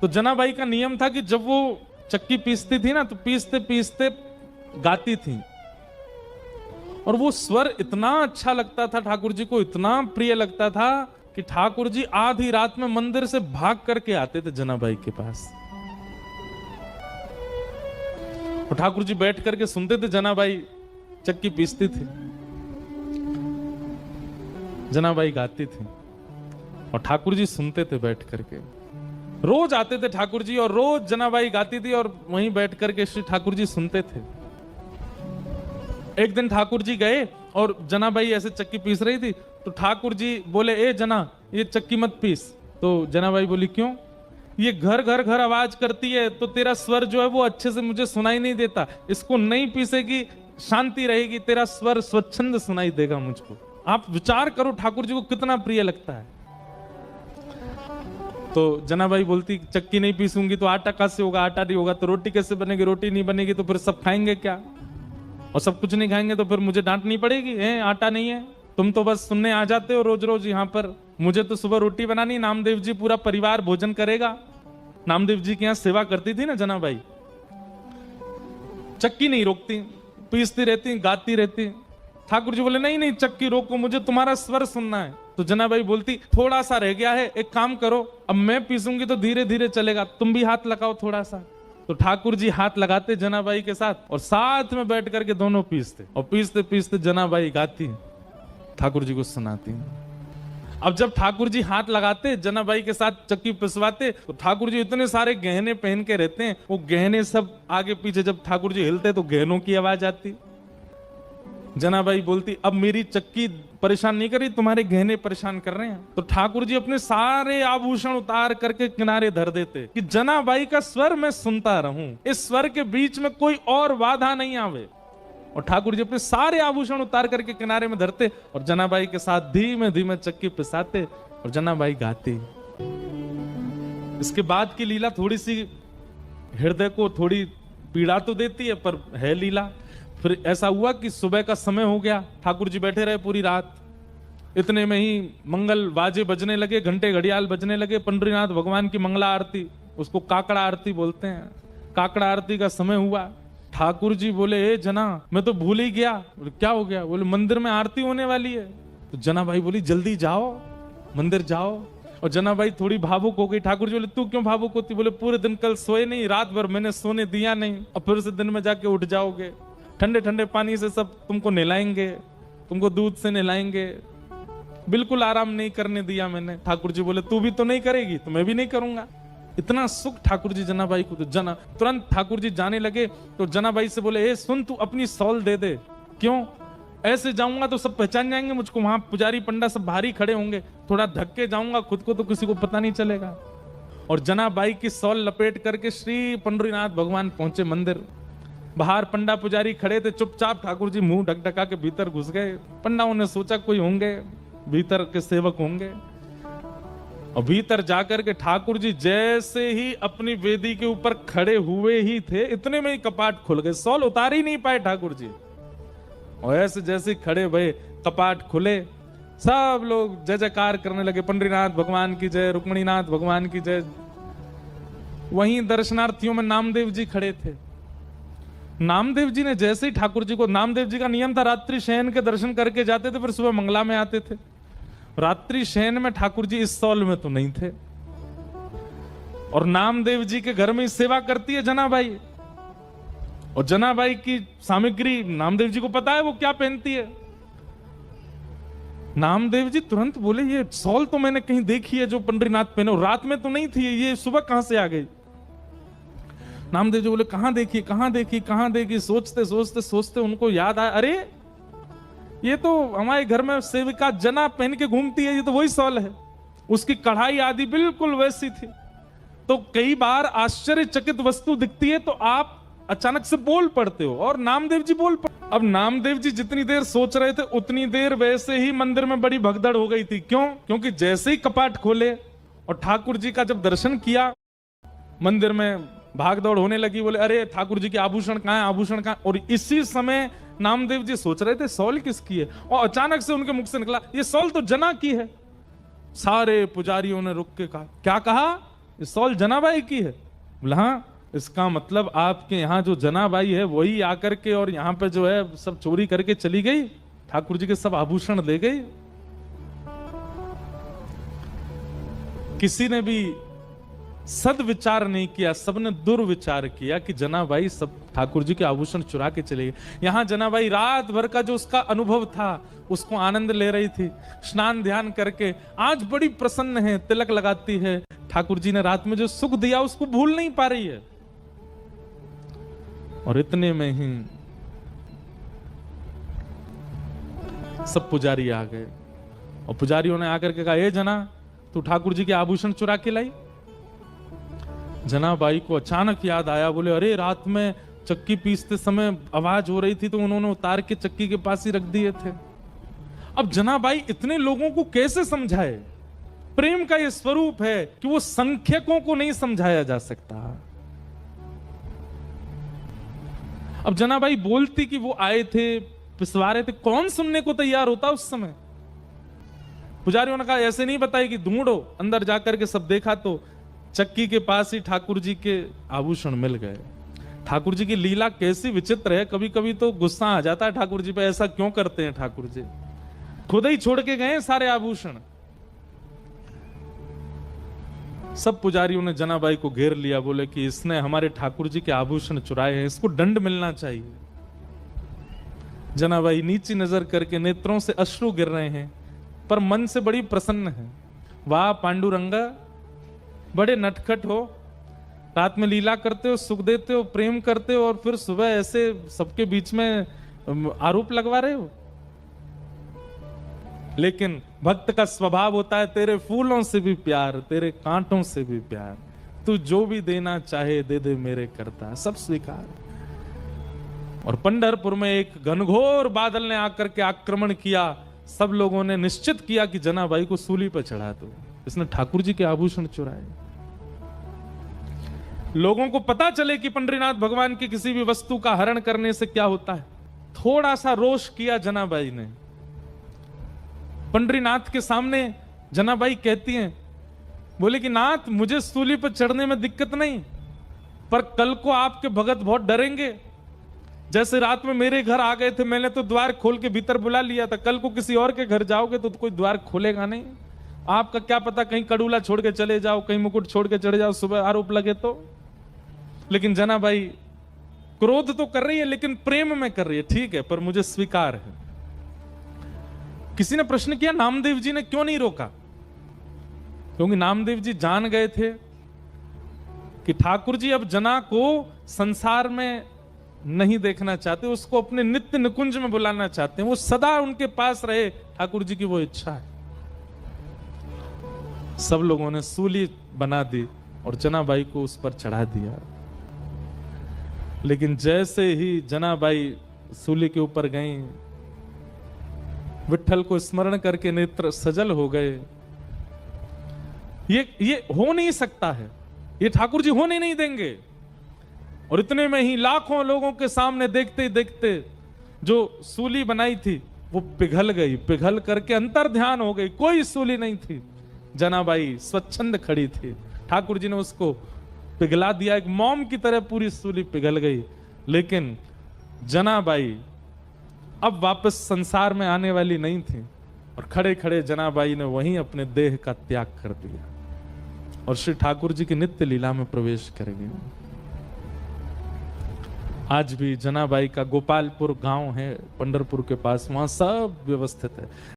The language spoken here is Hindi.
तो जनाबाई का नियम था कि जब वो चक्की पीसती थी ना, तो पीसते पीसते गाती थी, और वो स्वर इतना अच्छा लगता था ठाकुर जी को, इतना प्रिय लगता था कि ठाकुर जी आधी रात में मंदिर से भाग करके आते थे जनाबाई के पास, और ठाकुर जी बैठ करके सुनते थे। जनाबाई चक्की पीसती थी, जनाबाई गाती थी, और ठाकुर जी सुनते थे बैठ करके। रोज आते थे ठाकुर जी, और रोज जनाबाई गाती थी, और वहीं बैठ करके श्री ठाकुर जी सुनते थे। एक दिन ठाकुर जी गए और जनाबाई ऐसे चक्की पीस रही थी, तो ठाकुर जी बोले, ए जना, ये चक्की मत पीस। तो जनाबाई बोली, क्यों? ये घर घर घर आवाज करती है, तो तेरा स्वर जो है वो अच्छे से मुझे सुनाई नहीं देता, इसको नहीं पीसेगी, शांति रहेगी, तेरा स्वर स्वच्छंद सुनाई देगा मुझको। आप विचार करो ठाकुर जी को कितना प्रिय लगता है। तो जनाबाई बोलती, चक्की नहीं पीसूंगी तो आटा कैसे होगा, आटा नहीं होगा तो रोटी कैसे बनेगी, रोटी नहीं बनेगी तो फिर सब खाएंगे क्या, और सब कुछ नहीं खाएंगे तो फिर मुझे डांटनी पड़ेगी, है आटा नहीं है, तुम तो बस सुनने आ जाते हो रोज रोज यहाँ पर, मुझे तो सुबह रोटी बनानी, नामदेव जी पूरा परिवार भोजन करेगा। नामदेव जी के यहाँ सेवा करती थी ना जनाबाई, चक्की नहीं रोकती, पीसती रहती, गाती रहती। ठाकुर जी बोले, नहीं नहीं चक्की रोको, मुझे तुम्हारा स्वर सुनना है। तो जनाबाई बोलती, थोड़ा सा रह गया है, एक काम करो, अब मैं पीसूंगी तो धीरे धीरे चलेगा, तुम भी हाथ लगाओ थोड़ा सा। तो ठाकुर जी हाथ लगाते जनाबाई के साथ, और साथ में बैठ करके दोनों पीसते, और पीसते पीसते जनाबाई गाती, ठाकुर जी को सुनाती। अब जब ठाकुर जी हाथ लगाते जनाबाई के साथ चक्की पिसवाते, तो ठाकुर जी इतने सारे गहने पहन के रहते हैं, वो गहने सब आगे पीछे जब ठाकुर जी हिलते तो गहनों की आवाज आती। जनाबाई बोलती, अब मेरी चक्की परेशान नहीं कर रही, तुम्हारे गहने परेशान कर रहे हैं। तो ठाकुर जी अपने सारे आभूषण उतार करके किनारे धर देते कि जनाबाई का स्वर मैं सुनता रहूं, इस स्वर के बीच में कोई और बाधा नहीं आवे। और ठाकुर जी अपने सारे आभूषण उतार करके किनारे में धरते, और जनाबाई के साथ धीमे धीमे चक्की पिसाते, और जनाबाई गाती। इसके बाद की लीला थोड़ी सी हृदय को थोड़ी पीड़ा तो देती है, पर है लीला। फिर ऐसा हुआ कि सुबह का समय हो गया, ठाकुर जी बैठे रहे पूरी रात, इतने में ही मंगल बाजे बजने लगे, घंटे घड़ियाल बजने लगे। पंडरीनाथ भगवान की मंगला आरती, उसको काकड़ा आरती बोलते हैं, काकड़ा आरती का समय हुआ। ठाकुर जी बोले, ए जना, मैं तो भूल ही गया। बोले, क्या हो गया? बोले, मंदिर में आरती होने वाली है। तो जनाबाई बोली, जल्दी जाओ, मंदिर जाओ। और जनाबाई थोड़ी भावुक हो गई। ठाकुर जी बोले, तू क्यों भावुक होती? बोले, पूरे दिन कल सोए नहीं, रात भर मैंने सोने दिया नहीं, और फिर से दिन में जाके उठ जाओगे, ठंडे ठंडे पानी से सब तुमको नहलाएंगे, तुमको दूध से नहलाएंगे, बिल्कुल आराम नहीं करने दिया मैंने। ठाकुर जी बोले, तू भी तो नहीं करेगी तो मैं भी नहीं करूंगा। इतना सुख ठाकुर जी जनाबाई को। तो तुरंत ठाकुर जी जाने लगे, तो जनाबाई से बोले, ए सुन, तू अपनी सॉल दे दे। क्यों? ऐसे जाऊंगा तो सब पहचान जाएंगे मुझको, वहां पुजारी पंडा सब भारी खड़े होंगे, थोड़ा धक्के जाऊंगा खुद को तो किसी को पता नहीं चलेगा। और जनाबाई की सॉल लपेट करके श्री पंडरीनाथ भगवान पहुंचे मंदिर। बाहर पंडा पुजारी खड़े थे, चुपचाप ठाकुर जी मुंह ढकढका के भीतर घुस गए। पंडाओं ने सोचा कोई होंगे, भीतर के सेवक होंगे, और भीतर जाकर के ठाकुर जी जैसे ही अपनी वेदी के ऊपर खड़े हुए ही थे, इतने में ही कपाट खुल गए, सॉल उतार ही नहीं पाए ठाकुर जी। और ऐसे जैसे खड़े भये, कपाट खुले, सब लोग जय जयकार करने लगे, पंडरीनाथ भगवान की जय, रुक्मणीनाथ भगवान की जय। वहीं दर्शनार्थियों में नामदेव जी खड़े थे। नामदेव जी ने जैसे ही ठाकुर जी को, नामदेव जी का नियम था रात्रि शयन के दर्शन करके जाते थे, फिर सुबह मंगला में आते थे। रात्रि शयन में ठाकुर जी इस सॉल में तो नहीं थे, और नामदेव जी के घर में सेवा करती है जनाबाई, और जनाबाई की सामग्री नामदेव जी को पता है वो क्या पहनती है। नामदेव जी तुरंत बोले, ये सॉल तो मैंने कहीं देखी है जो पंडरीनाथ पहने, रात में तो नहीं थी, ये सुबह कहां से आ गई? नामदेव जी बोले, कहां देखी कहां देखी कहां देखी? सोचते सोचते सोचते उनको याद आया, अरे ये तो हमारे घर में सेविका जना पहन के घूमती है, ये तो वही सॉल है। उसकी कढ़ाई आदि बिल्कुल वैसी थी। तो कई बार आश्चर्यचकित वस्तु दिखती है तो आप अचानक से बोल पड़ते हो, और नामदेव जी बोल पड़े। अब नामदेव जी जितनी देर सोच रहे थे उतनी देर वैसे ही मंदिर में बड़ी भगदड़ हो गई थी। क्यों? क्योंकि जैसे ही कपाट खोले और ठाकुर जी का जब दर्शन किया, मंदिर में भाग दौड़ होने लगी। बोले, अरे ठाकुर जी के आभूषण कहां है, आभूषण कहां? और इसी समय नामदेव जी सोच रहे थे सॉल किसकी है, और अचानक से उनके मुख से निकला, ये सॉल तो जना की है। सारे पुजारियों ने रुक के कहा, क्या कहा? ये सॉल जनाबाई की है। बोला हाँ, इसका मतलब आपके यहाँ जो जनाबाई है वही आकर के और यहाँ पे जो है सब चोरी करके चली गई, ठाकुर जी के सब आभूषण ले गई। किसी ने भी सदविचार नहीं किया, सबने दुर्विचार किया कि जनाबाई सब ठाकुर जी के आभूषण चुरा के चले गए। यहां जनाबाई रात भर का जो उसका अनुभव था उसको आनंद ले रही थी, स्नान ध्यान करके आज बड़ी प्रसन्न है, तिलक लगाती है। ठाकुर जी ने रात में जो सुख दिया उसको भूल नहीं पा रही है। और इतने में ही सब पुजारी आ गए और पुजारियों ने आकर के कहा, ए जना, तू ठाकुर जी के आभूषण चुरा के लाई? जनाबाई को अचानक याद आया, बोले अरे रात में चक्की पीसते समय आवाज हो रही थी तो उन्होंने उतार के चक्की के पास ही रख दिए थे। अब जनाबाई इतने लोगों को कैसे समझाए? प्रेम का यह स्वरूप है कि वो संख्यकों को नहीं समझाया जा सकता। अब जनाबाई बोलती कि वो आए थे, पिसवा रहे थे, कौन सुनने को तैयार होता उस समय? पुजारियों ने कहा ऐसे नहीं बताई कि ढूंढो। अंदर जाकर के सब देखा तो चक्की के पास ही ठाकुर जी के आभूषण मिल गए। ठाकुर जी की लीला कैसी विचित्र है, कभी कभी तो गुस्सा आ जाता है ठाकुर जी पे, ऐसा क्यों करते हैं ठाकुर जी? खुद ही छोड़ के गए सारे आभूषण। सब पुजारियों ने जनाबाई को घेर लिया, बोले कि इसने हमारे ठाकुर जी के आभूषण चुराए हैं, इसको दंड मिलना चाहिए। जनाबाई नीची नजर करके नेत्रों से अश्रु गिर रहे हैं पर मन से बड़ी प्रसन्न है। वाह पांडुरंगा, बड़े नटखट हो, रात में लीला करते हो, सुख देते हो, प्रेम करते हो और फिर सुबह ऐसे सबके बीच में आरोप लगवा रहे हो। लेकिन भक्त का स्वभाव होता है तेरे फूलों से भी प्यार, तेरे कांटों से भी प्यार, तू जो भी देना चाहे दे दे मेरे करता, सब स्वीकार। और पंढरपुर में एक घनघोर बादल ने आकर के आक्रमण किया। सब लोगों ने निश्चित किया कि जनाबाई को सूली पर चढ़ा दो, इसने ठाकुर जी के आभूषण चुराए। लोगों को पता चले कि पंडरीनाथ भगवान की किसी भी वस्तु का हरण करने से क्या होता है। थोड़ा सा रोष किया जनाबाई ने। पंडरीनाथ के सामने जनाबाई कहती हैं, बोले कि नाथ मुझे सूली पर चढ़ने में दिक्कत नहीं, पर कल को आपके भगत बहुत डरेंगे। जैसे रात में मेरे घर आ गए थे, मैंने तो द्वार खोल के भीतर बुला लिया था, कल को किसी और के घर जाओगे तो कोई द्वार खोलेगा नहीं। आपका क्या पता कहीं कड़ूला छोड़ के चले जाओ, कहीं मुकुट छोड़ के चले जाओ, सुबह आरोप लगे तो। लेकिन जनाबाई क्रोध तो कर रही है लेकिन प्रेम में कर रही है, ठीक है पर मुझे स्वीकार है। किसी ने प्रश्न किया नामदेव जी ने क्यों नहीं रोका? क्योंकि नामदेव जी जान गए थे कि ठाकुर जी अब जना को संसार में नहीं देखना चाहते, उसको अपने नित्य निकुंज में बुलाना चाहते हैं, वो सदा उनके पास रहे, ठाकुर जी की वो इच्छा है। सब लोगों ने सूली बना दी और जनाबाई को उस पर चढ़ा दिया। लेकिन जैसे ही जनाबाई सूली के ऊपर गई, विठ्ठल को स्मरण करके नेत्र सजल हो गए। ये हो नहीं सकता है, ये ठाकुर जी होने नहीं देंगे। और इतने में ही लाखों लोगों के सामने देखते ही देखते जो सूली बनाई थी वो पिघल गई, पिघल करके अंतर ध्यान हो गई, कोई सूली नहीं थी। जनाबाई स्वच्छंद खड़ी थी, ठाकुर जी ने उसको पिघला दिया, एक मोम की तरह पूरी सूली पिघल गई। लेकिन जनाबाई अब वापस संसार में आने वाली नहीं थी और खड़े खड़े जनाबाई ने वहीं अपने देह का त्याग कर दिया और श्री ठाकुर जी की नित्य लीला में प्रवेश कर गई। आज भी जनाबाई का गोपालपुर गांव है पंढरपुर के पास, वहां सब व्यवस्थित है।